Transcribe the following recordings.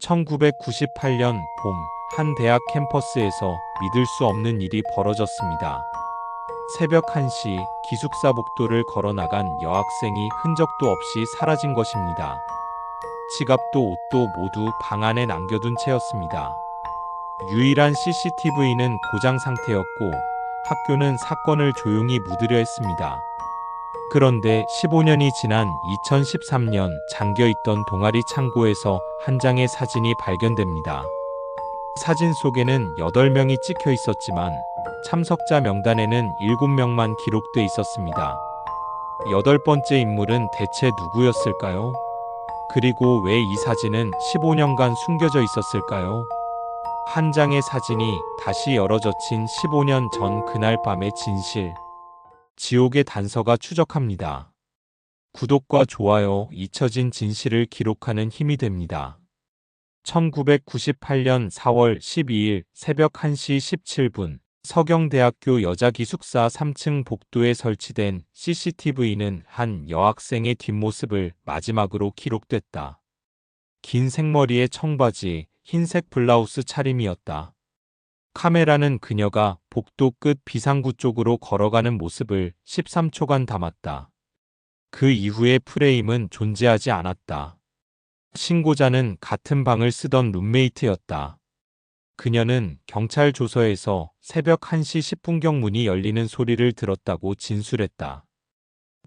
1998년 봄, 한 대학 캠퍼스에서 믿을 수 없는 일이 벌어졌습니다. 새벽 1시 기숙사 복도를 걸어 나간 여학생이 흔적도 없이 사라진 것입니다. 지갑도 옷도 모두 방 안에 남겨둔 채였습니다. 유일한 CCTV는 고장 상태였고 학교는 사건을 조용히 묻으려 했습니다. 그런데 15년이 지난 2013년 잠겨있던 동아리 창고에서 한 장의 사진이 발견됩니다. 사진 속에는 8명이 찍혀 있었지만 참석자 명단에는 7명만 기록돼 있었습니다. 8번째 인물은 대체 누구였을까요? 그리고 왜 이 사진은 15년간 숨겨져 있었을까요? 한 장의 사진이 다시 열어젖힌 15년 전 그날 밤의 진실. 지옥의 단서가 추적합니다. 구독과 좋아요, 잊혀진 진실을 기록하는 힘이 됩니다. 1998년 4월 12일 새벽 1시 17분 서경대학교 여자기숙사 3층 복도에 설치된 CCTV는 한 여학생의 뒷모습을 마지막으로 기록됐다. 긴 생머리에 청바지, 흰색 블라우스 차림이었다. 카메라는 그녀가 복도 끝 비상구 쪽으로 걸어가는 모습을 13초간 담았다. 그 이후의 프레임은 존재하지 않았다. 신고자는 같은 방을 쓰던 룸메이트였다. 그녀는 경찰 조서에서 새벽 1시 10분경 문이 열리는 소리를 들었다고 진술했다.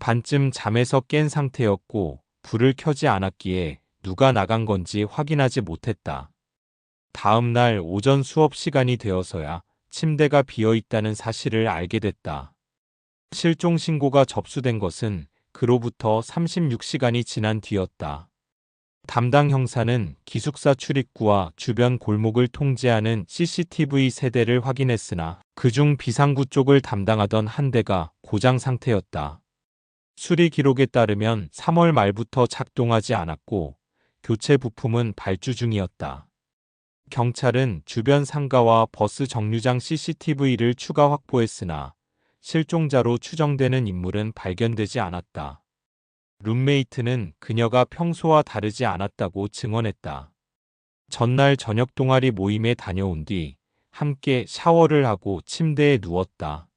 반쯤 잠에서 깬 상태였고 불을 켜지 않았기에 누가 나간 건지 확인하지 못했다. 다음 날 오전 수업 시간이 되어서야 침대가 비어 있다는 사실을 알게 됐다. 실종 신고가 접수된 것은 그로부터 36시간이 지난 뒤였다. 담당 형사는 기숙사 출입구와 주변 골목을 통제하는 CCTV 세대를 확인했으나 그중 비상구 쪽을 담당하던 한 대가 고장 상태였다. 수리 기록에 따르면 3월 말부터 작동하지 않았고 교체 부품은 발주 중이었다. 경찰은 주변 상가와 버스 정류장 CCTV를 추가 확보했으나 실종자로 추정되는 인물은 발견되지 않았다. 룸메이트는 그녀가 평소와 다르지 않았다고 증언했다. 전날 저녁 동아리 모임에 다녀온 뒤 함께 샤워를 하고 침대에 누웠다.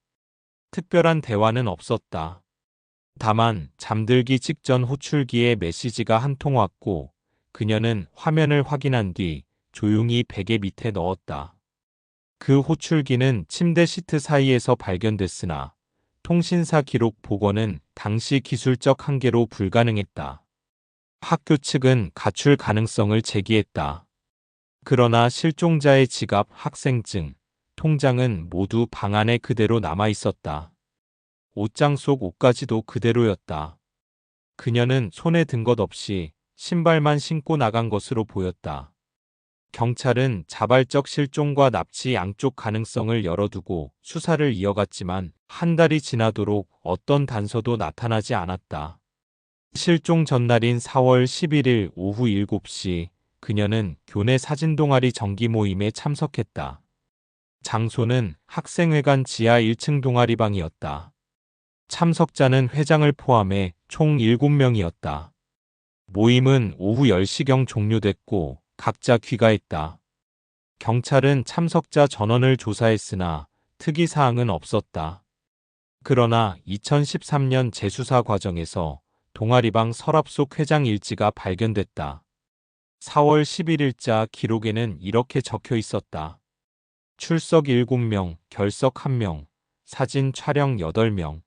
특별한 대화는 없었다. 다만 잠들기 직전 호출기에 메시지가 한 통 왔고 그녀는 화면을 확인한 뒤 조용히 베개 밑에 넣었다. 그 호출기는 침대 시트 사이에서 발견됐으나 통신사 기록 복원은 당시 기술적 한계로 불가능했다. 학교 측은 가출 가능성을 제기했다. 그러나 실종자의 지갑, 학생증, 통장은 모두 방 안에 그대로 남아 있었다. 옷장 속 옷까지도 그대로였다. 그녀는 손에 든 것 없이 신발만 신고 나간 것으로 보였다. 경찰은 자발적 실종과 납치 양쪽 가능성을 열어두고 수사를 이어갔지만 한 달이 지나도록 어떤 단서도 나타나지 않았다. 실종 전날인 4월 11일 오후 7시 그녀는 교내 사진동아리 정기 모임에 참석했다. 장소는 학생회관 지하 1층 동아리방이었다. 참석자는 회장을 포함해 총 7명이었다. 모임은 오후 10시경 종료됐고 각자 귀가했다. 경찰은 참석자 전원을 조사했으나 특이사항은 없었다. 그러나 2013년 재수사 과정에서 동아리방 서랍 속 회장 일지가 발견됐다. 4월 11일자 기록에는 이렇게 적혀 있었다. 출석 7명, 결석 1명, 사진 촬영 8명.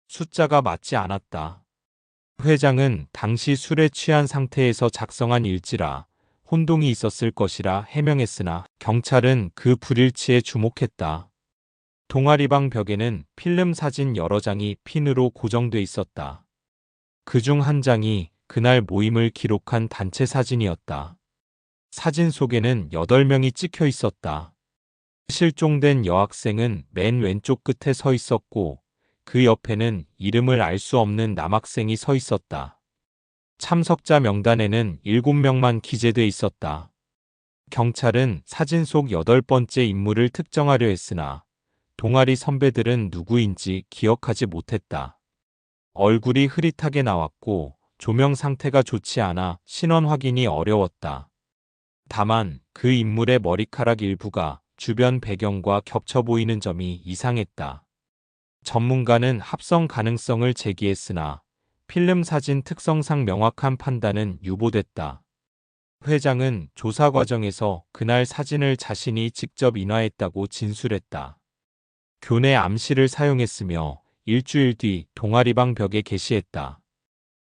숫자가 맞지 않았다. 회장은 당시 술에 취한 상태에서 작성한 일지라 혼동이 있었을 것이라 해명했으나 경찰은 그 불일치에 주목했다. 동아리방 벽에는 필름 사진 여러 장이 핀으로 고정돼 있었다. 그중 한 장이 그날 모임을 기록한 단체 사진이었다. 사진 속에는 8명이 찍혀 있었다. 실종된 여학생은 맨 왼쪽 끝에 서 있었고 그 옆에는 이름을 알 수 없는 남학생이 서 있었다. 참석자 명단에는 7명만 기재돼 있었다. 경찰은 사진 속 8번째 인물을 특정하려 했으나 동아리 선배들은 누구인지 기억하지 못했다. 얼굴이 흐릿하게 나왔고 조명 상태가 좋지 않아 신원 확인이 어려웠다. 다만 그 인물의 머리카락 일부가 주변 배경과 겹쳐 보이는 점이 이상했다. 전문가는 합성 가능성을 제기했으나 필름 사진 특성상 명확한 판단은 유보됐다. 회장은 조사 과정에서 그날 사진을 자신이 직접 인화했다고 진술했다. 교내 암시를 사용했으며 일주일 뒤 동아리방 벽에 게시했다.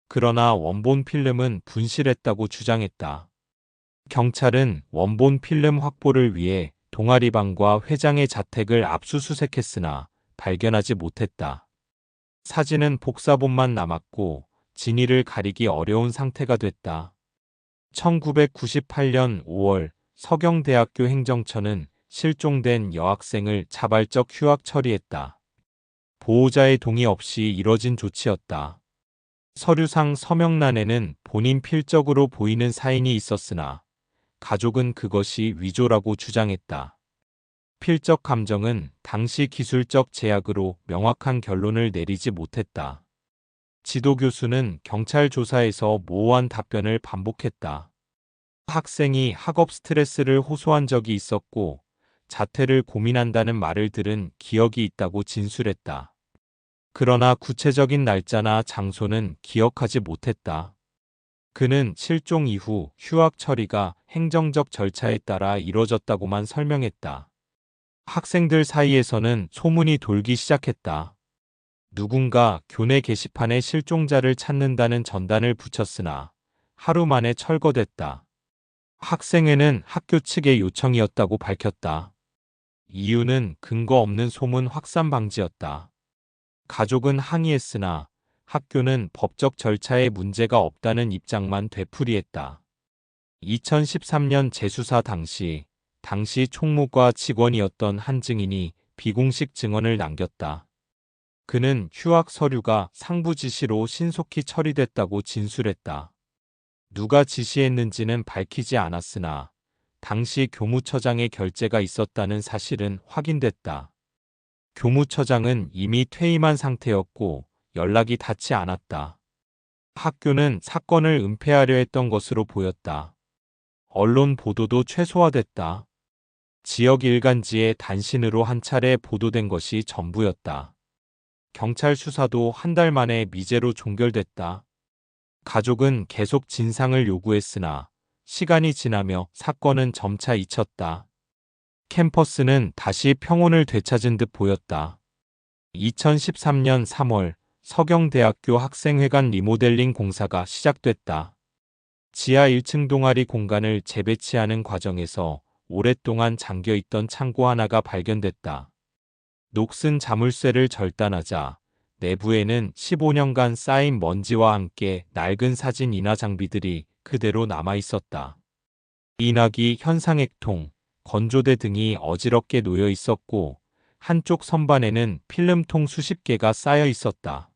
그러나 원본 필름은 분실했다고 주장했다. 경찰은 원본 필름 확보를 위해 동아리방과 회장의 자택을 압수수색했으나 발견하지 못했다. 사진은 복사본만 남았고 진위를 가리기 어려운 상태가 됐다. 1998년 5월 서경대학교 행정처는 실종된 여학생을 자발적 휴학 처리했다. 보호자의 동의 없이 이뤄진 조치였다. 서류상 서명란에는 본인 필적으로 보이는 사인이 있었으나 가족은 그것이 위조라고 주장했다. 필적 감정은 당시 기술적 제약으로 명확한 결론을 내리지 못했다. 지도 교수는 경찰 조사에서 모호한 답변을 반복했다. 학생이 학업 스트레스를 호소한 적이 있었고 자퇴를 고민한다는 말을 들은 기억이 있다고 진술했다. 그러나 구체적인 날짜나 장소는 기억하지 못했다. 그는 실종 이후 휴학 처리가 행정적 절차에 따라 이뤄졌다고만 설명했다. 학생들 사이에서는 소문이 돌기 시작했다. 누군가 교내 게시판에 실종자를 찾는다는 전단을 붙였으나 하루 만에 철거됐다. 학생회는 학교 측의 요청이었다고 밝혔다. 이유는 근거 없는 소문 확산 방지였다. 가족은 항의했으나 학교는 법적 절차에 문제가 없다는 입장만 되풀이했다. 2013년 재수사 당시 총무과 직원이었던 한 증인이 비공식 증언을 남겼다. 그는 휴학 서류가 상부 지시로 신속히 처리됐다고 진술했다. 누가 지시했는지는 밝히지 않았으나 당시 교무처장의 결재가 있었다는 사실은 확인됐다. 교무처장은 이미 퇴임한 상태였고 연락이 닿지 않았다. 학교는 사건을 은폐하려 했던 것으로 보였다. 언론 보도도 최소화됐다. 지역 일간지에 단신으로 한 차례 보도된 것이 전부였다. 경찰 수사도 한 달 만에 미제로 종결됐다. 가족은 계속 진상을 요구했으나 시간이 지나며 사건은 점차 잊혔다. 캠퍼스는 다시 평온을 되찾은 듯 보였다. 2013년 3월 서경대학교 학생회관 리모델링 공사가 시작됐다. 지하 1층 동아리 공간을 재배치하는 과정에서 오랫동안 잠겨있던 창고 하나가 발견됐다. 녹슨 자물쇠를 절단하자 내부에는 15년간 쌓인 먼지와 함께 낡은 사진 인화 장비들이 그대로 남아있었다. 인화기, 현상액통, 건조대 등이 어지럽게 놓여 있었고 한쪽 선반에는 필름통 수십 개가 쌓여 있었다.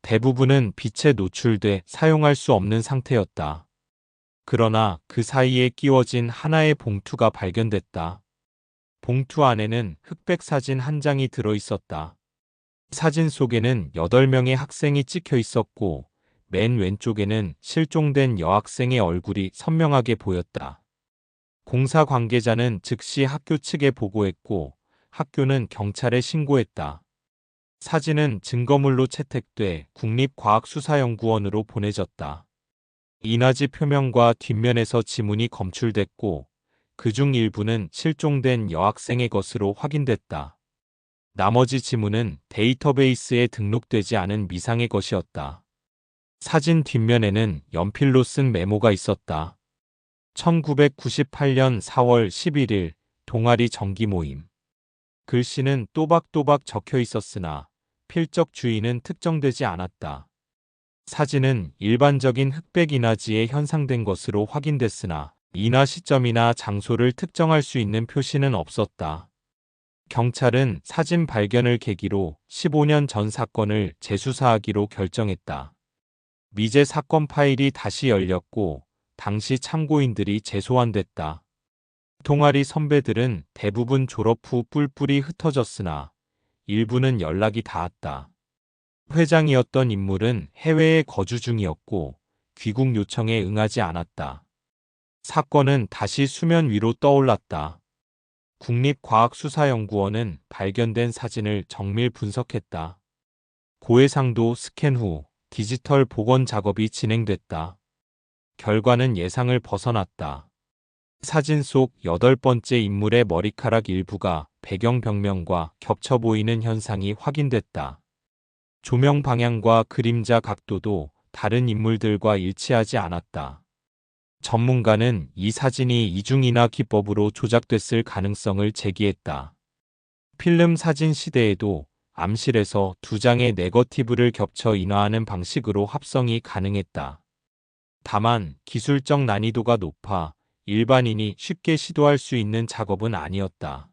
대부분은 빛에 노출돼 사용할 수 없는 상태였다. 그러나 그 사이에 끼워진 하나의 봉투가 발견됐다. 봉투 안에는 흑백 사진 한 장이 들어 있었다. 사진 속에는 8명의 학생이 찍혀 있었고 맨 왼쪽에는 실종된 여학생의 얼굴이 선명하게 보였다. 공사 관계자는 즉시 학교 측에 보고했고 학교는 경찰에 신고했다. 사진은 증거물로 채택돼 국립과학수사연구원으로 보내졌다. 인화지 표면과 뒷면에서 지문이 검출됐고 그중 일부는 실종된 여학생의 것으로 확인됐다. 나머지 지문은 데이터베이스에 등록되지 않은 미상의 것이었다. 사진 뒷면에는 연필로 쓴 메모가 있었다. 1998년 4월 11일 동아리 정기 모임. 글씨는 또박또박 적혀 있었으나 필적 주인은 특정되지 않았다. 사진은 일반적인 흑백 인화지에 현상된 것으로 확인됐으나 인화 시점이나 장소를 특정할 수 있는 표시는 없었다. 경찰은 사진 발견을 계기로 15년 전 사건을 재수사하기로 결정했다. 미제 사건 파일이 다시 열렸고 당시 참고인들이 재소환됐다. 동아리 선배들은 대부분 졸업 후 뿔뿔이 흩어졌으나 일부는 연락이 닿았다. 회장이었던 인물은 해외에 거주 중이었고 귀국 요청에 응하지 않았다. 사건은 다시 수면 위로 떠올랐다. 국립과학수사연구원은 발견된 사진을 정밀 분석했다. 고해상도 스캔 후 디지털 복원 작업이 진행됐다. 결과는 예상을 벗어났다. 사진 속 8번째 인물의 머리카락 일부가 배경 벽면과 겹쳐 보이는 현상이 확인됐다. 조명 방향과 그림자 각도도 다른 인물들과 일치하지 않았다. 전문가는 이 사진이 이중인화 기법으로 조작됐을 가능성을 제기했다. 필름 사진 시대에도 암실에서 두 장의 네거티브를 겹쳐 인화하는 방식으로 합성이 가능했다. 다만 기술적 난이도가 높아 일반인이 쉽게 시도할 수 있는 작업은 아니었다.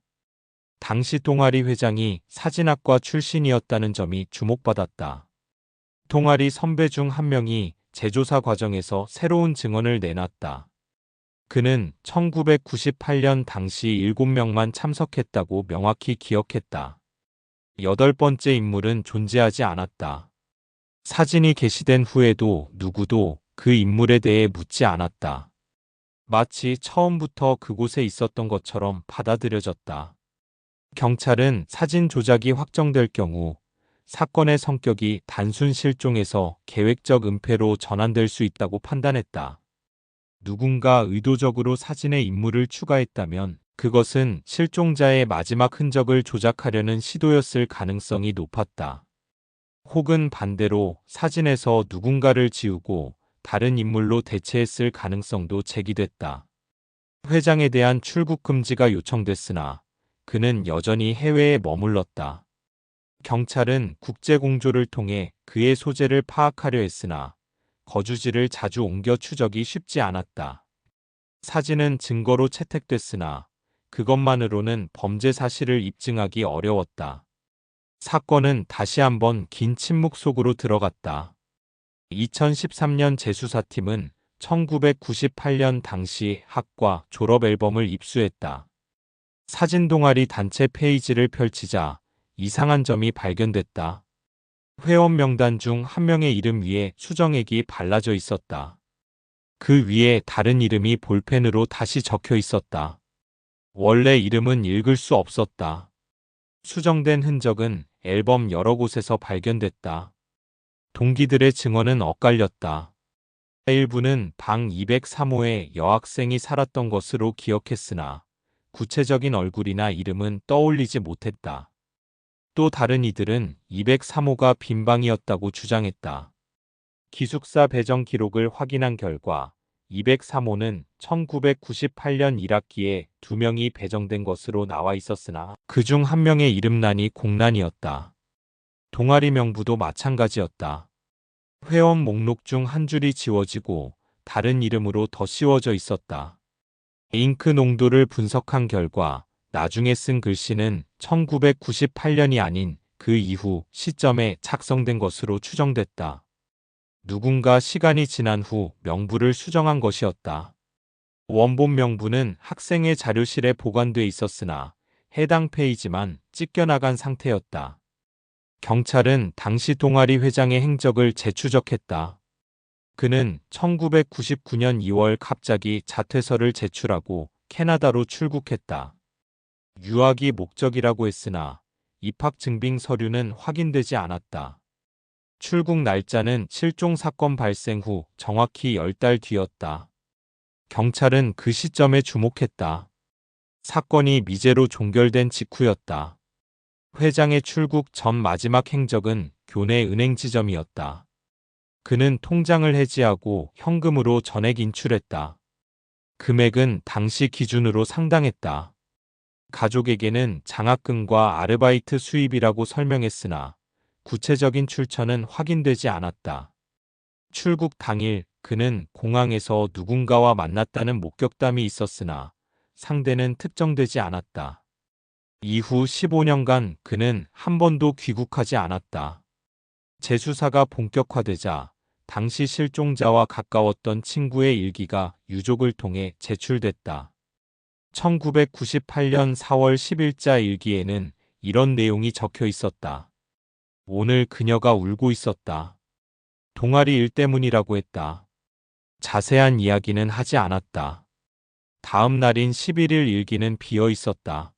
당시 동아리 회장이 사진학과 출신이었다는 점이 주목받았다. 동아리 선배 중 한 명이 재조사 과정에서 새로운 증언을 내놨다. 그는 1998년 당시 7명만 참석했다고 명확히 기억했다. 8번째 인물은 존재하지 않았다. 사진이 게시된 후에도 누구도 그 인물에 대해 묻지 않았다. 마치 처음부터 그곳에 있었던 것처럼 받아들여졌다. 경찰은 사진 조작이 확정될 경우 사건의 성격이 단순 실종에서 계획적 은폐로 전환될 수 있다고 판단했다. 누군가 의도적으로 사진에 인물을 추가했다면 그것은 실종자의 마지막 흔적을 조작하려는 시도였을 가능성이 높았다. 혹은 반대로 사진에서 누군가를 지우고 다른 인물로 대체했을 가능성도 제기됐다. 회장에 대한 출국 금지가 요청됐으나 그는 여전히 해외에 머물렀다. 경찰은 국제공조를 통해 그의 소재를 파악하려 했으나 거주지를 자주 옮겨 추적이 쉽지 않았다. 사진은 증거로 채택됐으나 그것만으로는 범죄 사실을 입증하기 어려웠다. 사건은 다시 한번 긴 침묵 속으로 들어갔다. 2013년 재수사팀은 1998년 당시 학과 졸업 앨범을 입수했다. 사진 동아리 단체 페이지를 펼치자 이상한 점이 발견됐다. 회원 명단 중 한 명의 이름 위에 수정액이 발라져 있었다. 그 위에 다른 이름이 볼펜으로 다시 적혀 있었다. 원래 이름은 읽을 수 없었다. 수정된 흔적은 앨범 여러 곳에서 발견됐다. 동기들의 증언은 엇갈렸다. 일부는 방 203호에 여학생이 살았던 것으로 기억했으나 구체적인 얼굴이나 이름은 떠올리지 못했다. 또 다른 이들은 203호가 빈 방이었다고 주장했다. 기숙사 배정 기록을 확인한 결과 203호는 1998년 1학기에 2명이 배정된 것으로 나와 있었으나 그중 한 명의 이름란이 공란이었다. 동아리 명부도 마찬가지였다. 회원 목록 중 한 줄이 지워지고 다른 이름으로 더 씌워져 있었다. 잉크 농도를 분석한 결과 나중에 쓴 글씨는 1998년이 아닌 그 이후 시점에 작성된 것으로 추정됐다. 누군가 시간이 지난 후 명부를 수정한 것이었다. 원본 명부는 학생의 자료실에 보관돼 있었으나 해당 페이지만 찢겨나간 상태였다. 경찰은 당시 동아리 회장의 행적을 재추적했다. 그는 1999년 2월 갑자기 자퇴서를 제출하고 캐나다로 출국했다. 유학이 목적이라고 했으나 입학 증빙 서류는 확인되지 않았다. 출국 날짜는 실종 사건 발생 후 정확히 10달 뒤였다. 경찰은 그 시점에 주목했다. 사건이 미제로 종결된 직후였다. 회장의 출국 전 마지막 행적은 교내 은행 지점이었다. 그는 통장을 해지하고 현금으로 전액 인출했다. 금액은 당시 기준으로 상당했다. 가족에게는 장학금과 아르바이트 수입이라고 설명했으나 구체적인 출처는 확인되지 않았다. 출국 당일 그는 공항에서 누군가와 만났다는 목격담이 있었으나 상대는 특정되지 않았다. 이후 15년간 그는 한 번도 귀국하지 않았다. 재수사가 본격화되자 당시 실종자와 가까웠던 친구의 일기가 유족을 통해 제출됐다. 1998년 4월 10일자 일기에는 이런 내용이 적혀 있었다. 오늘 그녀가 울고 있었다. 동아리 일 때문이라고 했다. 자세한 이야기는 하지 않았다. 다음 날인 11일 일기는 비어 있었다.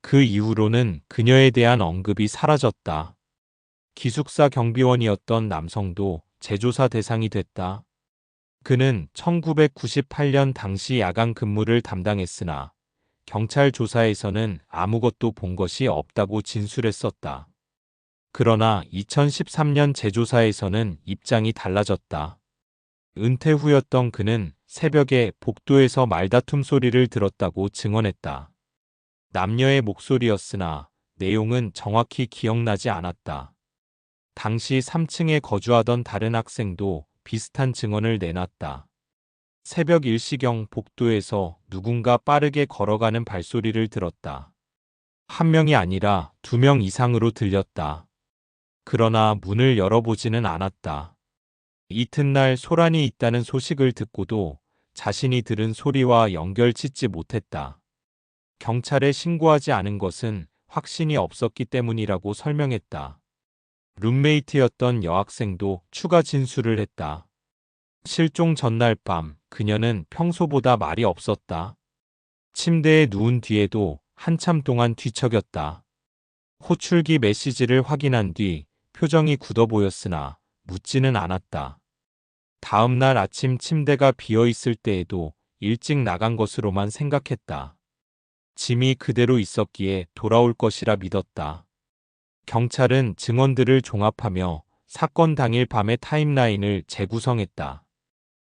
그 이후로는 그녀에 대한 언급이 사라졌다. 기숙사 경비원이었던 남성도 재조사 대상이 됐다. 그는 1998년 당시 야간 근무를 담당했으나 경찰 조사에서는 아무것도 본 것이 없다고 진술했었다. 그러나 2013년 재조사에서는 입장이 달라졌다. 은퇴 후였던 그는 새벽에 복도에서 말다툼 소리를 들었다고 증언했다. 남녀의 목소리였으나 내용은 정확히 기억나지 않았다. 당시 3층에 거주하던 다른 학생도 비슷한 증언을 내놨다. 새벽 1시경 복도에서 누군가 빠르게 걸어가는 발소리를 들었다. 한 명이 아니라 2명 이상으로 들렸다. 그러나 문을 열어보지는 않았다. 이튿날 소란이 있다는 소식을 듣고도 자신이 들은 소리와 연결 짓지 못했다. 경찰에 신고하지 않은 것은 확신이 없었기 때문이라고 설명했다. 룸메이트였던 여학생도 추가 진술을 했다. 실종 전날 밤 그녀는 평소보다 말이 없었다. 침대에 누운 뒤에도 한참 동안 뒤척였다. 호출기 메시지를 확인한 뒤 표정이 굳어 보였으나 묻지는 않았다. 다음 날 아침 침대가 비어 있을 때에도 일찍 나간 것으로만 생각했다. 짐이 그대로 있었기에 돌아올 것이라 믿었다. 경찰은 증언들을 종합하며 사건 당일 밤의 타임라인을 재구성했다.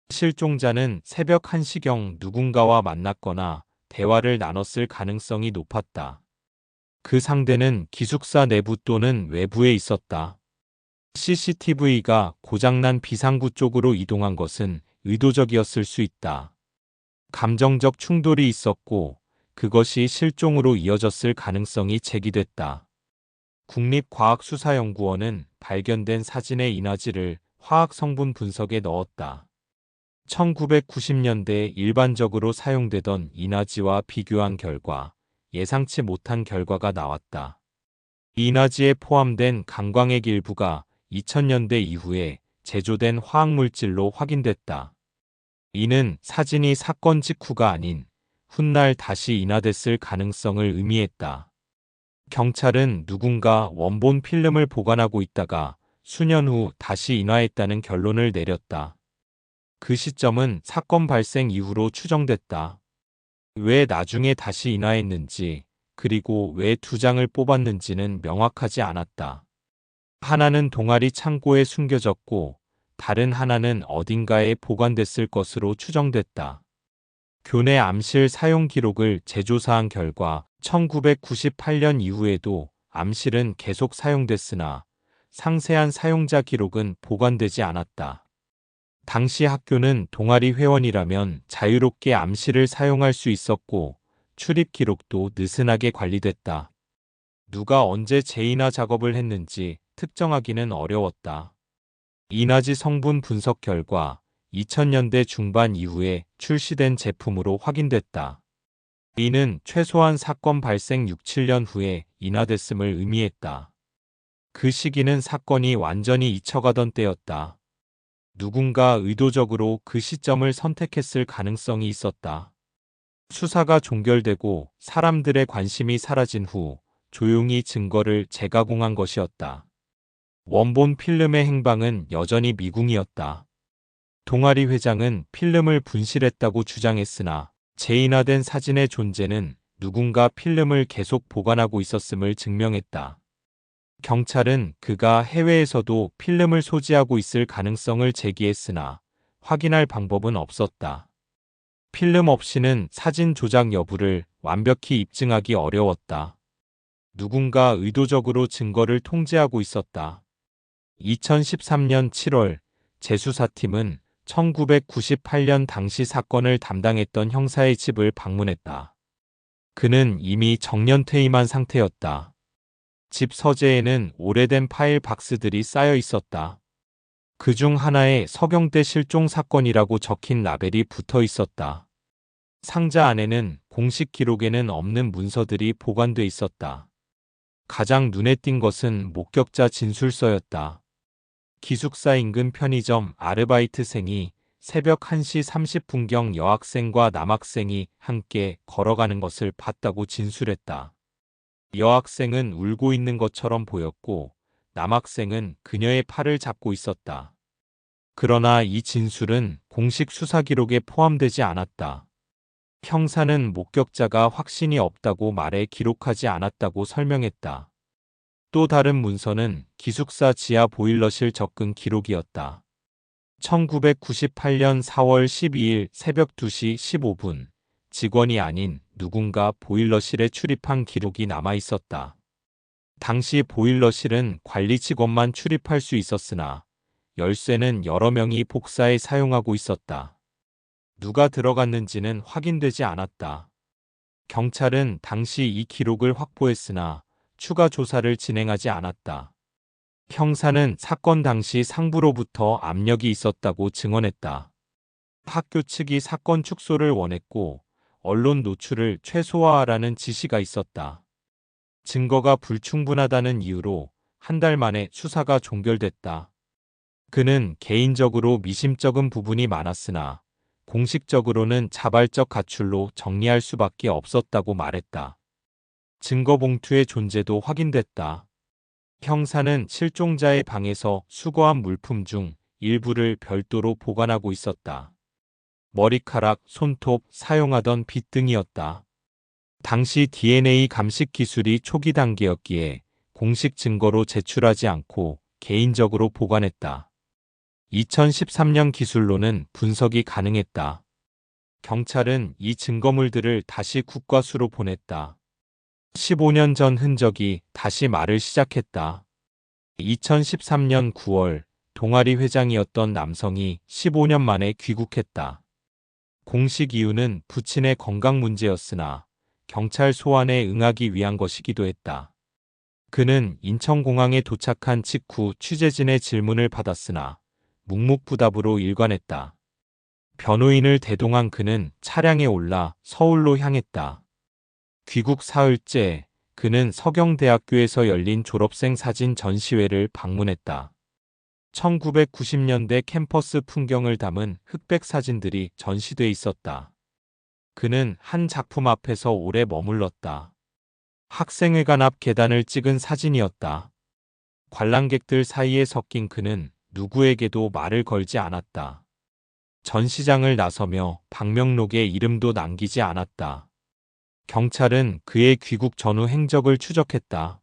실종자는 새벽 1시경 누군가와 만났거나 대화를 나눴을 가능성이 높았다. 그 상대는 기숙사 내부 또는 외부에 있었다. CCTV가 고장난 비상구 쪽으로 이동한 것은 의도적이었을 수 있다. 감정적 충돌이 있었고 그것이 실종으로 이어졌을 가능성이 제기됐다. 국립과학수사연구원은 발견된 사진의 인화지를 화학 성분 분석에 넣었다. 1990년대에 일반적으로 사용되던 인화지와 비교한 결과 예상치 못한 결과가 나왔다. 인화지에 포함된 강광액 일부가 2000년대 이후에 제조된 화학물질로 확인됐다. 이는 사진이 사건 직후가 아닌 훗날 다시 인화됐을 가능성을 의미했다. 경찰은 누군가 원본 필름을 보관하고 있다가 수년 후 다시 인화했다는 결론을 내렸다. 그 시점은 사건 발생 이후로 추정됐다. 왜 나중에 다시 인화했는지, 그리고 왜 2장을 뽑았는지는 명확하지 않았다. 하나는 동아리 창고에 숨겨졌고, 다른 하나는 어딘가에 보관됐을 것으로 추정됐다. 교내 암실 사용 기록을 재조사한 결과 1998년 이후에도 암실은 계속 사용됐으나 상세한 사용자 기록은 보관되지 않았다. 당시 학교는 동아리 회원이라면 자유롭게 암실을 사용할 수 있었고 출입 기록도 느슨하게 관리됐다. 누가 언제 재인화 작업을 했는지 특정하기는 어려웠다. 인화지 성분 분석 결과 2000년대 중반 이후에 출시된 제품으로 확인됐다. 이는 최소한 사건 발생 6, 7년 후에 인화됐음을 의미했다. 그 시기는 사건이 완전히 잊혀가던 때였다. 누군가 의도적으로 그 시점을 선택했을 가능성이 있었다. 수사가 종결되고 사람들의 관심이 사라진 후 조용히 증거를 재가공한 것이었다. 원본 필름의 행방은 여전히 미궁이었다. 동아리 회장은 필름을 분실했다고 주장했으나 재인화된 사진의 존재는 누군가 필름을 계속 보관하고 있었음을 증명했다. 경찰은 그가 해외에서도 필름을 소지하고 있을 가능성을 제기했으나 확인할 방법은 없었다. 필름 없이는 사진 조작 여부를 완벽히 입증하기 어려웠다. 누군가 의도적으로 증거를 통제하고 있었다. 2013년 7월 재수사팀은 1998년 당시 사건을 담당했던 형사의 집을 방문했다. 그는 이미 정년퇴임한 상태였다. 집 서재에는 오래된 파일 박스들이 쌓여 있었다. 그중 하나에 서경대 실종 사건이라고 적힌 라벨이 붙어 있었다. 상자 안에는 공식 기록에는 없는 문서들이 보관돼 있었다. 가장 눈에 띈 것은 목격자 진술서였다. 기숙사 인근 편의점 아르바이트생이 새벽 1시 30분경 여학생과 남학생이 함께 걸어가는 것을 봤다고 진술했다. 여학생은 울고 있는 것처럼 보였고 남학생은 그녀의 팔을 잡고 있었다. 그러나 이 진술은 공식 수사 기록에 포함되지 않았다. 형사는 목격자가 확신이 없다고 말해 기록하지 않았다고 설명했다. 또 다른 문서는 기숙사 지하 보일러실 접근 기록이었다. 1998년 4월 12일 새벽 2시 15분, 직원이 아닌 누군가 보일러실에 출입한 기록이 남아 있었다. 당시 보일러실은 관리 직원만 출입할 수 있었으나 열쇠는 여러 명이 복사해 사용하고 있었다. 누가 들어갔는지는 확인되지 않았다. 경찰은 당시 이 기록을 확보했으나 추가 조사를 진행하지 않았다. 형사는 사건 당시 상부로부터 압력이 있었다고 증언했다. 학교 측이 사건 축소를 원했고 언론 노출을 최소화하라는 지시가 있었다. 증거가 불충분하다는 이유로 한 달 만에 수사가 종결됐다. 그는 개인적으로 미심쩍은 부분이 많았으나 공식적으로는 자발적 가출로 정리할 수밖에 없었다고 말했다. 증거 봉투의 존재도 확인됐다. 형사는 실종자의 방에서 수거한 물품 중 일부를 별도로 보관하고 있었다. 머리카락, 손톱, 사용하던 빗 등이었다. 당시 DNA 감식 기술이 초기 단계였기에 공식 증거로 제출하지 않고 개인적으로 보관했다. 2013년 기술로는 분석이 가능했다. 경찰은 이 증거물들을 다시 국과수로 보냈다. 15년 전 흔적이 다시 말을 시작했다. 2013년 9월 동아리 회장이었던 남성이 15년 만에 귀국했다. 공식 이유는 부친의 건강 문제였으나 경찰 소환에 응하기 위한 것이기도 했다. 그는 인천공항에 도착한 직후 취재진의 질문을 받았으나 묵묵부답으로 일관했다. 변호인을 대동한 그는 차량에 올라 서울로 향했다. 귀국 사흘째 그는 서경대학교에서 열린 졸업생 사진 전시회를 방문했다. 1990년대 캠퍼스 풍경을 담은 흑백 사진들이 전시돼 있었다. 그는 한 작품 앞에서 오래 머물렀다. 학생회관 앞 계단을 찍은 사진이었다. 관람객들 사이에 섞인 그는 누구에게도 말을 걸지 않았다. 전시장을 나서며 방명록에 이름도 남기지 않았다. 경찰은 그의 귀국 전후 행적을 추적했다.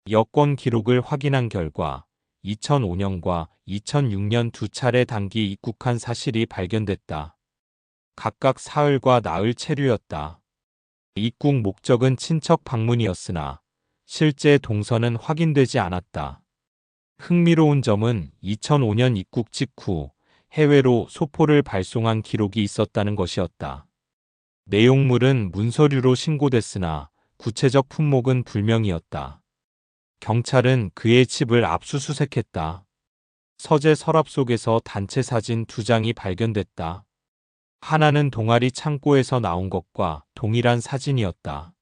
여권 기록을 확인한 결과 2005년과 2006년 두 차례 단기 입국한 사실이 발견됐다. 각각 사흘과 나흘 체류였다. 입국 목적은 친척 방문이었으나 실제 동선은 확인되지 않았다. 흥미로운 점은 2005년 입국 직후 해외로 소포를 발송한 기록이 있었다는 것이었다. 내용물은 문서류로 신고됐으나 구체적 품목은 불명이었다. 경찰은 그의 집을 압수수색했다. 서재 서랍 속에서 단체 사진 2장이 발견됐다. 하나는 동아리 창고에서 나온 것과 동일한 사진이었다.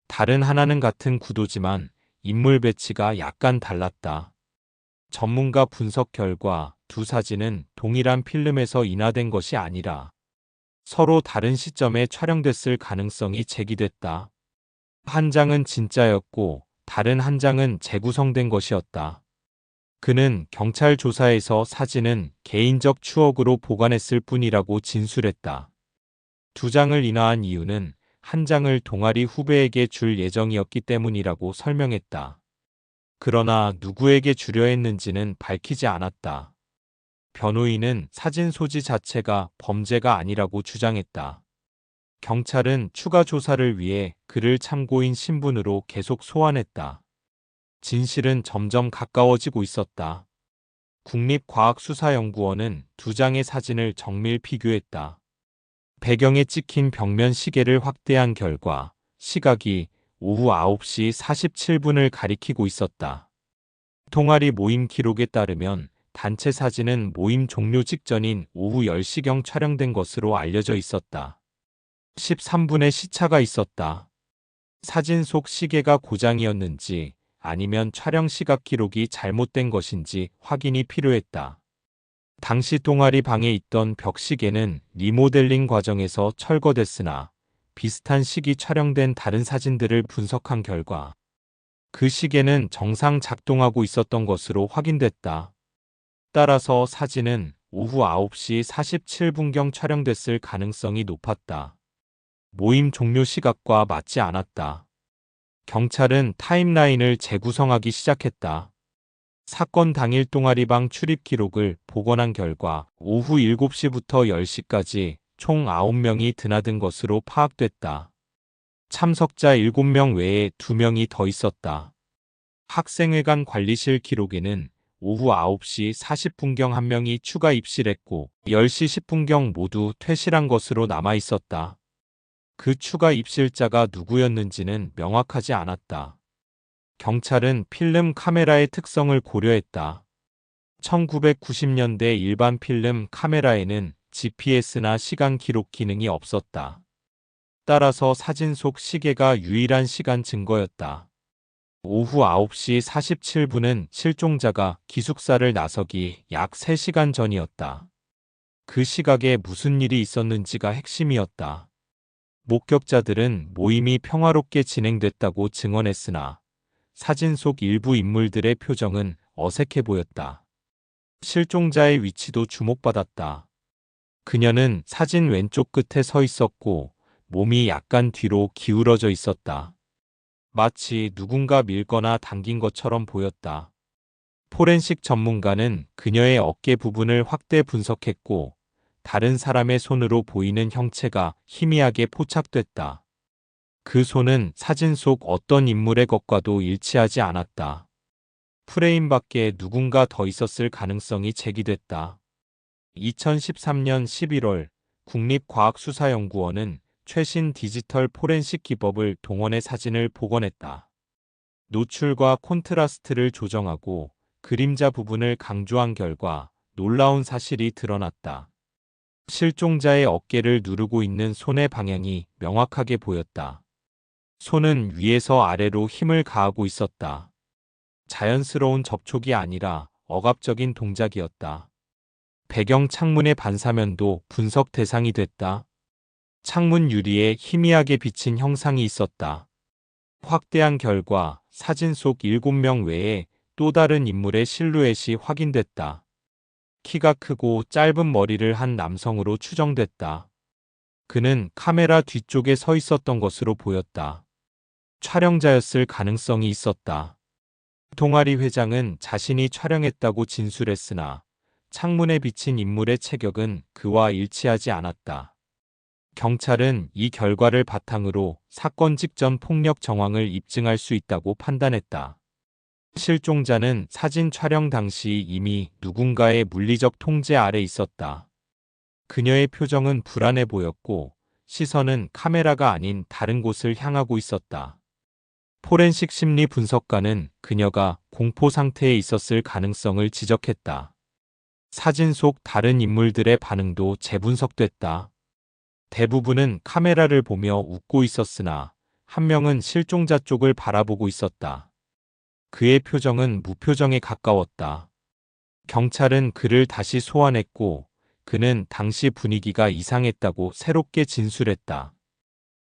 다른 하나는 같은 구도지만 인물 배치가 약간 달랐다. 전문가 분석 결과 두 사진은 동일한 필름에서 인화된 것이 아니라 서로 다른 시점에 촬영됐을 가능성이 제기됐다. 한 장은 진짜였고 다른 한 장은 재구성된 것이었다. 그는 경찰 조사에서 사진은 개인적 추억으로 보관했을 뿐이라고 진술했다. 두 장을 인화한 이유는 한 장을 동아리 후배에게 줄 예정이었기 때문이라고 설명했다. 그러나 누구에게 주려 했는지는 밝히지 않았다. 변호인은 사진 소지 자체가 범죄가 아니라고 주장했다. 경찰은 추가 조사를 위해 그를 참고인 신분으로 계속 소환했다. 진실은 점점 가까워지고 있었다. 국립과학수사연구원은 두 장의 사진을 정밀 비교했다. 배경에 찍힌 벽면 시계를 확대한 결과 시각이 오후 9시 47분을 가리키고 있었다. 동아리 모임 기록에 따르면 단체 사진은 모임 종료 직전인 오후 10시경 촬영된 것으로 알려져 있었다. 13분의 시차가 있었다. 사진 속 시계가 고장이었는지 아니면 촬영 시각 기록이 잘못된 것인지 확인이 필요했다. 당시 동아리 방에 있던 벽시계는 리모델링 과정에서 철거됐으나 비슷한 시기 촬영된 다른 사진들을 분석한 결과 그 시계는 정상 작동하고 있었던 것으로 확인됐다. 따라서 사진은 오후 9시 47분경 촬영됐을 가능성이 높았다. 모임 종료 시각과 맞지 않았다. 경찰은 타임라인을 재구성하기 시작했다. 사건 당일 동아리방 출입 기록을 복원한 결과 오후 7시부터 10시까지 총 9명이 드나든 것으로 파악됐다. 참석자 7명 외에 2명이 더 있었다. 학생회관 관리실 기록에는 오후 9시 40분경 1명이 추가 입실했고 10시 10분경 모두 퇴실한 것으로 남아 있었다. 그 추가 입실자가 누구였는지는 명확하지 않았다. 경찰은 필름 카메라의 특성을 고려했다. 1990년대 일반 필름 카메라에는 GPS나 시간 기록 기능이 없었다. 따라서 사진 속 시계가 유일한 시간 증거였다. 오후 9시 47분은 실종자가 기숙사를 나서기 약 3시간 전이었다. 그 시각에 무슨 일이 있었는지가 핵심이었다. 목격자들은 모임이 평화롭게 진행됐다고 증언했으나 사진 속 일부 인물들의 표정은 어색해 보였다. 실종자의 위치도 주목받았다. 그녀는 사진 왼쪽 끝에 서 있었고 몸이 약간 뒤로 기울어져 있었다. 마치 누군가 밀거나 당긴 것처럼 보였다. 포렌식 전문가는 그녀의 어깨 부분을 확대 분석했고 다른 사람의 손으로 보이는 형체가 희미하게 포착됐다. 그 손은 사진 속 어떤 인물의 것과도 일치하지 않았다. 프레임 밖에 누군가 더 있었을 가능성이 제기됐다. 2013년 11월 국립과학수사연구원은 최신 디지털 포렌식 기법을 동원해 사진을 복원했다. 노출과 콘트라스트를 조정하고 그림자 부분을 강조한 결과 놀라운 사실이 드러났다. 실종자의 어깨를 누르고 있는 손의 방향이 명확하게 보였다. 손은 위에서 아래로 힘을 가하고 있었다. 자연스러운 접촉이 아니라 억압적인 동작이었다. 배경 창문의 반사면도 분석 대상이 됐다. 창문 유리에 희미하게 비친 형상이 있었다. 확대한 결과 사진 속 7명 외에 또 다른 인물의 실루엣이 확인됐다. 키가 크고 짧은 머리를 한 남성으로 추정됐다. 그는 카메라 뒤쪽에 서 있었던 것으로 보였다. 촬영자였을 가능성이 있었다. 동아리 회장은 자신이 촬영했다고 진술했으나 창문에 비친 인물의 체격은 그와 일치하지 않았다. 경찰은 이 결과를 바탕으로 사건 직전 폭력 정황을 입증할 수 있다고 판단했다. 실종자는 사진 촬영 당시 이미 누군가의 물리적 통제 아래 있었다. 그녀의 표정은 불안해 보였고 시선은 카메라가 아닌 다른 곳을 향하고 있었다. 포렌식 심리 분석가는 그녀가 공포 상태에 있었을 가능성을 지적했다. 사진 속 다른 인물들의 반응도 재분석됐다. 대부분은 카메라를 보며 웃고 있었으나 한 명은 실종자 쪽을 바라보고 있었다. 그의 표정은 무표정에 가까웠다. 경찰은 그를 다시 소환했고 그는 당시 분위기가 이상했다고 새롭게 진술했다.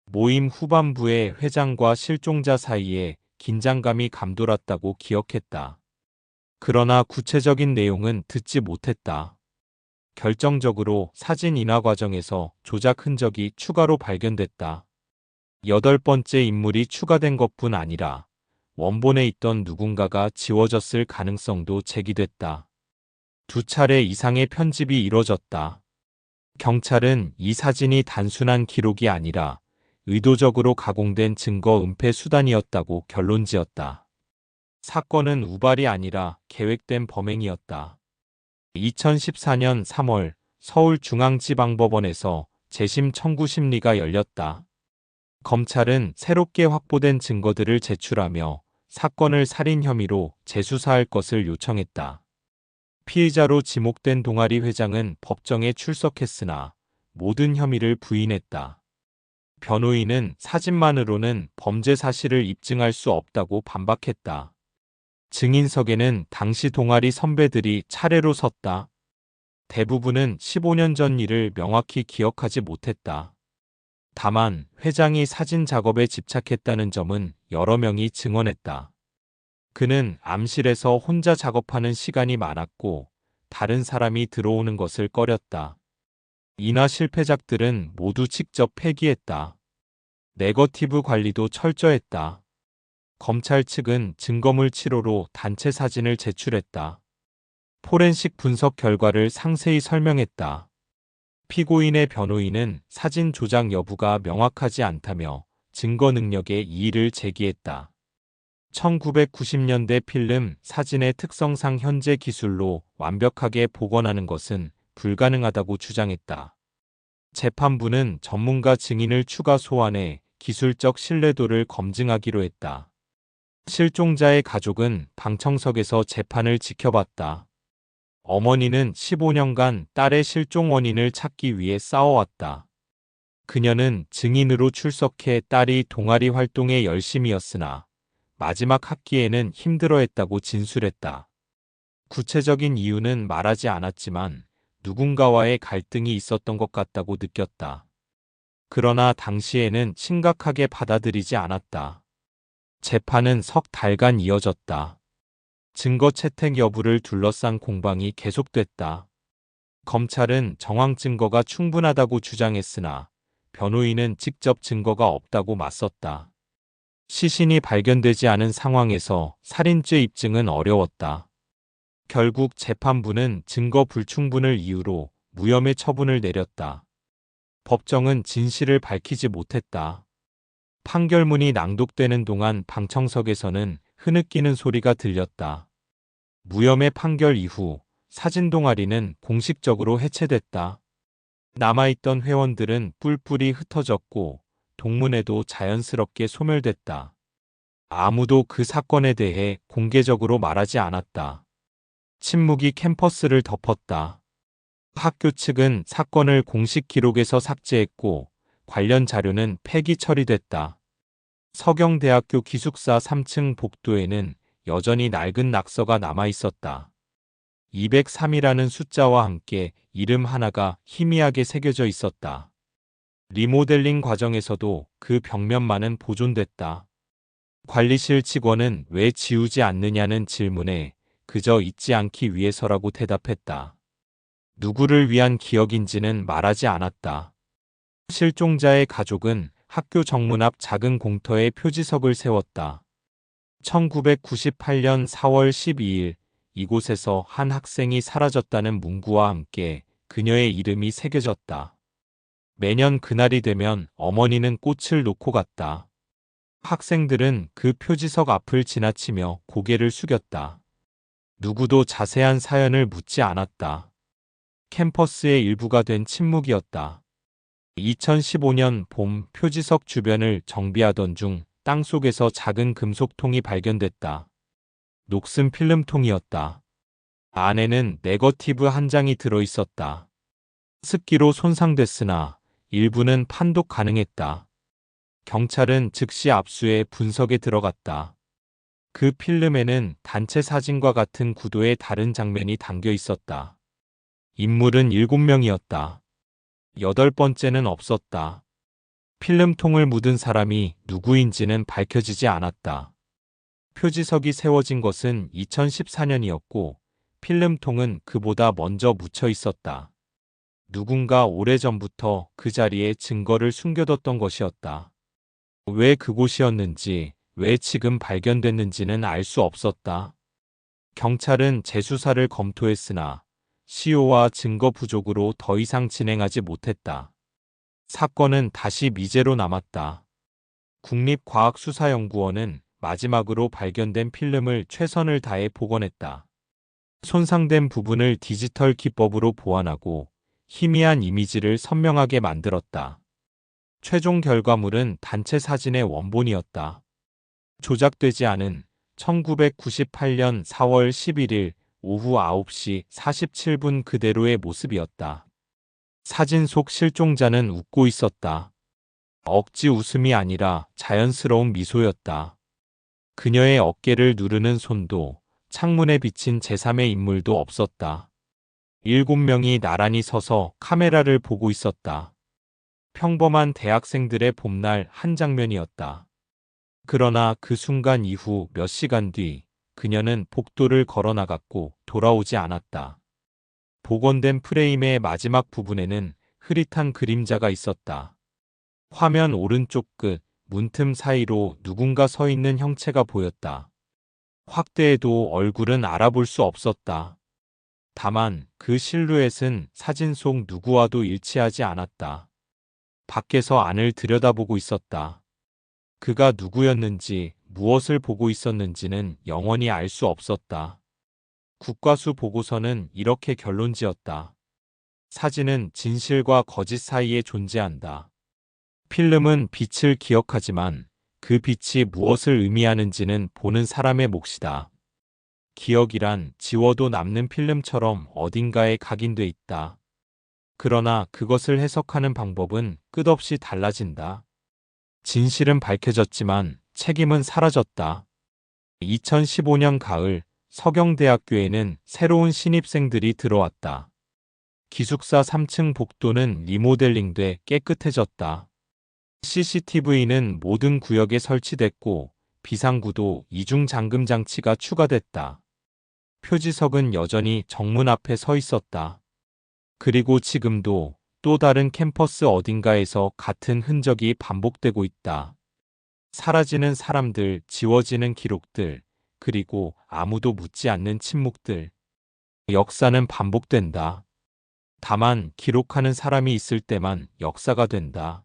모임 후반부에 회장과 실종자 사이에 긴장감이 감돌았다고 기억했다. 그러나 구체적인 내용은 듣지 못했다. 결정적으로 사진 인화 과정에서 조작 흔적이 추가로 발견됐다. 8번째 인물이 추가된 것뿐 아니라 원본에 있던 누군가가 지워졌을 가능성도 제기됐다. 2차례 이상의 편집이 이뤄졌다. 경찰은 이 사진이 단순한 기록이 아니라 의도적으로 가공된 증거 은폐 수단이었다고 결론지었다. 사건은 우발이 아니라 계획된 범행이었다. 2014년 3월 서울중앙지방법원에서 재심 청구 심리가 열렸다. 검찰은 새롭게 확보된 증거들을 제출하며 사건을 살인 혐의로 재수사할 것을 요청했다. 피의자로 지목된 동아리 회장은 법정에 출석했으나 모든 혐의를 부인했다. 변호인은 사진만으로는 범죄 사실을 입증할 수 없다고 반박했다. 증인석에는 당시 동아리 선배들이 차례로 섰다. 대부분은 15년 전 일을 명확히 기억하지 못했다. 다만 회장이 사진 작업에 집착했다는 점은 여러 명이 증언했다. 그는 암실에서 혼자 작업하는 시간이 많았고 다른 사람이 들어오는 것을 꺼렸다. 이나 실패작들은 모두 직접 폐기했다. 네거티브 관리도 철저했다. 검찰 측은 증거물 치료로 단체 사진을 제출했다. 포렌식 분석 결과를 상세히 설명했다. 피고인의 변호인은 사진 조작 여부가 명확하지 않다며 증거 능력에 이의를 제기했다. 1990년대 필름 사진의 특성상 현재 기술로 완벽하게 복원하는 것은 불가능하다고 주장했다. 재판부는 전문가 증인을 추가 소환해 기술적 신뢰도를 검증하기로 했다. 실종자의 가족은 방청석에서 재판을 지켜봤다. 어머니는 15년간 딸의 실종 원인을 찾기 위해 싸워왔다. 그녀는 증인으로 출석해 딸이 동아리 활동에 열심이었으나 마지막 학기에는 힘들어했다고 진술했다. 구체적인 이유는 말하지 않았지만 누군가와의 갈등이 있었던 것 같다고 느꼈다. 그러나 당시에는 심각하게 받아들이지 않았다. 재판은 석 달간 이어졌다. 증거 채택 여부를 둘러싼 공방이 계속됐다. 검찰은 정황 증거가 충분하다고 주장했으나 변호인은 직접 증거가 없다고 맞섰다. 시신이 발견되지 않은 상황에서 살인죄 입증은 어려웠다. 결국 재판부는 증거 불충분을 이유로 무혐의 처분을 내렸다. 법정은 진실을 밝히지 못했다. 판결문이 낭독되는 동안 방청석에서는 흐느끼는 소리가 들렸다. 무혐의 판결 이후 사진 동아리는 공식적으로 해체됐다. 남아있던 회원들은 뿔뿔이 흩어졌고 동문회도 자연스럽게 소멸됐다. 아무도 그 사건에 대해 공개적으로 말하지 않았다. 침묵이 캠퍼스를 덮었다. 학교 측은 사건을 공식 기록에서 삭제했고 관련 자료는 폐기 처리됐다. 서경대학교 기숙사 3층 복도에는 여전히 낡은 낙서가 남아 있었다. 203이라는 숫자와 함께 이름 하나가 희미하게 새겨져 있었다. 리모델링 과정에서도 그 벽면만은 보존됐다. 관리실 직원은 왜 지우지 않느냐는 질문에 그저 잊지 않기 위해서라고 대답했다. 누구를 위한 기억인지는 말하지 않았다. 실종자의 가족은 학교 정문 앞 작은 공터에 표지석을 세웠다. 1998년 4월 12일 이곳에서 한 학생이 사라졌다는 문구와 함께 그녀의 이름이 새겨졌다. 매년 그날이 되면 어머니는 꽃을 놓고 갔다. 학생들은 그 표지석 앞을 지나치며 고개를 숙였다. 누구도 자세한 사연을 묻지 않았다. 캠퍼스의 일부가 된 침묵이었다. 2015년 봄 표지석 주변을 정비하던 중 땅속에서 작은 금속통이 발견됐다. 녹슨 필름통이었다. 안에는 네거티브 한 장이 들어있었다. 습기로 손상됐으나 일부는 판독 가능했다. 경찰은 즉시 압수해 분석에 들어갔다. 그 필름에는 단체 사진과 같은 구도의 다른 장면이 담겨 있었다. 인물은 7명이었다. 8번째는 없었다. 필름통을 묻은 사람이 누구인지는 밝혀지지 않았다. 표지석이 세워진 것은 2014년이었고 필름통은 그보다 먼저 묻혀 있었다. 누군가 오래전부터 그 자리에 증거를 숨겨뒀던 것이었다. 왜 그곳이었는지, 왜 지금 발견됐는지는 알 수 없었다. 경찰은 재수사를 검토했으나 시효와 증거 부족으로 더 이상 진행하지 못했다. 사건은 다시 미제로 남았다. 국립과학수사연구원은 마지막으로 발견된 필름을 최선을 다해 복원했다. 손상된 부분을 디지털 기법으로 보완하고 희미한 이미지를 선명하게 만들었다. 최종 결과물은 단체 사진의 원본이었다. 조작되지 않은 1998년 4월 11일 오후 9시 47분 그대로의 모습이었다. 사진 속 실종자는 웃고 있었다. 억지 웃음이 아니라 자연스러운 미소였다. 그녀의 어깨를 누르는 손도 창문에 비친 제3의 인물도 없었다. 7명이 나란히 서서 카메라를 보고 있었다. 평범한 대학생들의 봄날 한 장면이었다. 그러나 그 순간 이후 몇 시간 뒤 그녀는 복도를 걸어 나갔고 돌아오지 않았다. 복원된 프레임의 마지막 부분에는 흐릿한 그림자가 있었다. 화면 오른쪽 끝 문틈 사이로 누군가 서 있는 형체가 보였다. 확대해도 얼굴은 알아볼 수 없었다. 다만 그 실루엣은 사진 속 누구와도 일치하지 않았다. 밖에서 안을 들여다보고 있었다. 그가 누구였는지, 무엇을 보고 있었는지는 영원히 알 수 없었다. 국과수 보고서는 이렇게 결론지었다. 사진은 진실과 거짓 사이에 존재한다. 필름은 빛을 기억하지만 그 빛이 무엇을 의미하는지는 보는 사람의 몫이다. 기억이란 지워도 남는 필름처럼 어딘가에 각인돼 있다. 그러나 그것을 해석하는 방법은 끝없이 달라진다. 진실은 밝혀졌지만 책임은 사라졌다. 2015년 가을 서경대학교에는 새로운 신입생들이 들어왔다. 기숙사 3층 복도는 리모델링돼 깨끗해졌다. CCTV는 모든 구역에 설치됐고 비상구도 이중 잠금 장치가 추가됐다. 표지석은 여전히 정문 앞에 서 있었다. 그리고 지금도 또 다른 캠퍼스 어딘가에서 같은 흔적이 반복되고 있다. 사라지는 사람들, 지워지는 기록들, 그리고 아무도 묻지 않는 침묵들. 역사는 반복된다. 다만 기록하는 사람이 있을 때만 역사가 된다.